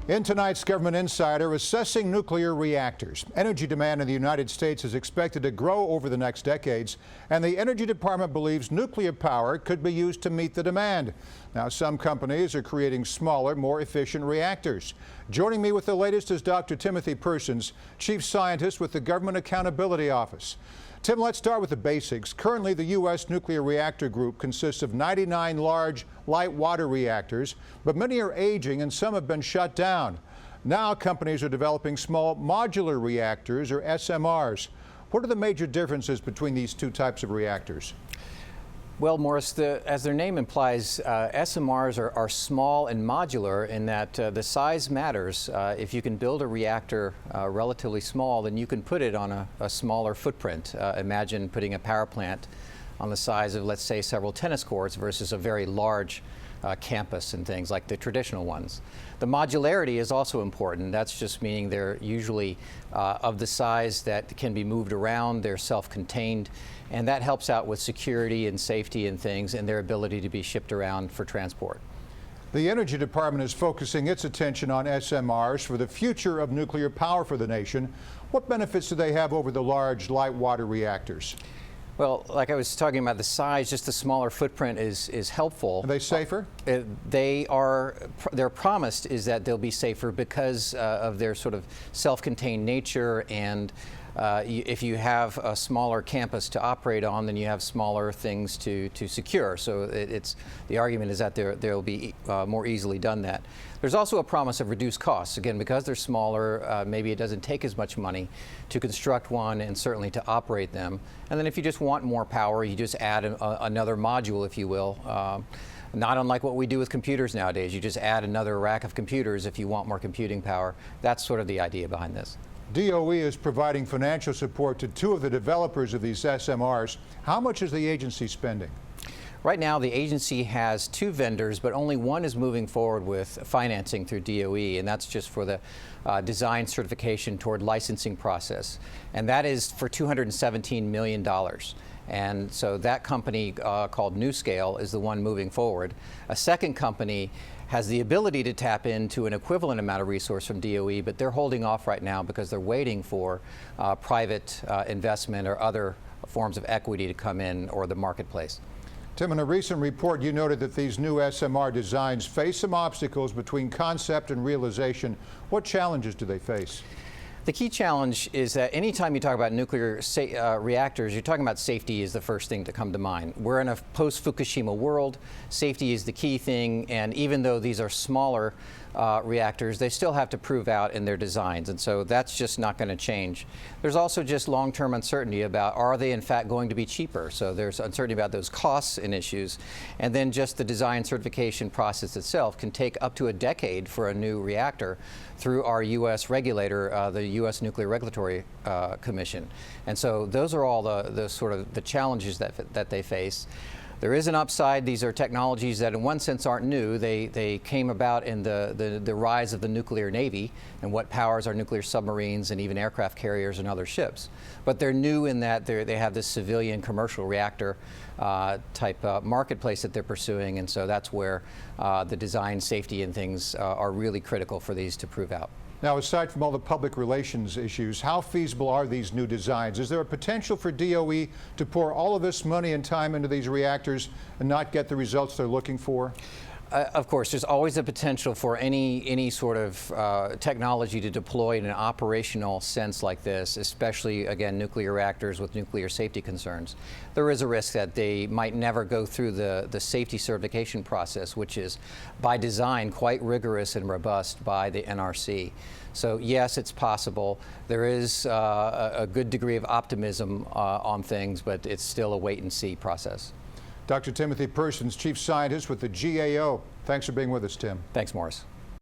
In tonight's Government Insider, assessing nuclear reactors. Energy demand in the United States is expected to grow over the next decades, and the Energy Department believes nuclear power could be used to meet the demand. Now, some companies are creating smaller, more efficient reactors. Joining me with the latest is Dr. Timothy Persons, Chief Scientist with the Government Accountability Office. Tim, let's start with the basics. Currently, the U.S. Nuclear Reactor Group consists of 99 large light water reactors, but many are aging and some have been shut down. Now, companies are developing small modular reactors, or SMRs. What are the major differences between these two types of reactors? Well, Morris, as their name implies, SMRs are small and modular in that the size matters. If you can build a reactor relatively small, then you can put it on a smaller footprint. Imagine putting a power plant on the size of, let's say, several tennis courts versus a very large campus and things like the traditional ones. The modularity is also important. That's just meaning they're usually of the size that can be moved around, they're self-contained, and that helps out with security and safety and things and their ability to be shipped around for transport. The Energy Department is focusing its attention on SMRs for the future of nuclear power for the nation. What benefits do they have over the large light water reactors? Well, like I was talking about the size, just the smaller footprint is helpful. Are they safer? Their promise is that they'll be safer because of their sort of self-contained nature, and if you have a smaller campus to operate on, then you have smaller things to secure. So the argument is that they'll be more easily done that. There's also a promise of reduced costs. Again, because they're smaller, maybe it doesn't take as much money to construct one and certainly to operate them. And then if you just want more power, you just add another module, if you will. Not unlike what we do with computers nowadays. You just add another rack of computers if you want more computing power. That's sort of the idea behind this. DOE is providing financial support to two of the developers of these SMRs. How much is the agency spending? Right now, the agency has two vendors, but only one is moving forward with financing through DOE, and that's just for the design certification toward licensing process. And that is for $217 million. And so that company called NewScale is the one moving forward. A second company has the ability to tap into an equivalent amount of resource from DOE, but they're holding off right now because they're waiting for private investment or other forms of equity to come in, or the marketplace. Tim, in a recent report, you noted that these new SMR designs face some obstacles between concept and realization. What challenges do they face? The key challenge is that anytime you talk about nuclear reactors, you're talking about safety is the first thing to come to mind. We're in a post-Fukushima world. Safety is the key thing, and even though these are smaller reactors, they still have to prove out in their designs, and so that's just not going to change. There's also just long-term uncertainty about, are they in fact going to be cheaper? So there's uncertainty about those costs and issues, and then just the design certification process itself can take up to a decade for a new reactor through our U.S. regulator, the U.S. Nuclear Regulatory Commission. And so those are all the sort of the challenges that they face. There is an upside. These are technologies that in one sense aren't new. They came about in the rise of the nuclear navy and what powers our nuclear submarines and even aircraft carriers and other ships. But they're new in that they have this civilian commercial reactor type marketplace that they're pursuing, and so that's where the design, safety, and things are really critical for these to prove out. Now, aside from all the public relations issues, how feasible are these new designs? Is there a potential for DOE to pour all of this money and time into these reactors and not get the results they're looking for? Of course, there's always a potential for any sort of technology to deploy in an operational sense like this, especially, again, nuclear reactors with nuclear safety concerns. There is a risk that they might never go through the safety certification process, which is by design quite rigorous and robust by the NRC. So yes, it's possible. There is a good degree of optimism on things, but it's still a wait-and-see process. Dr. Timothy Persons, Chief Scientist with the GAO. Thanks for being with us, Tim. Thanks, Morris.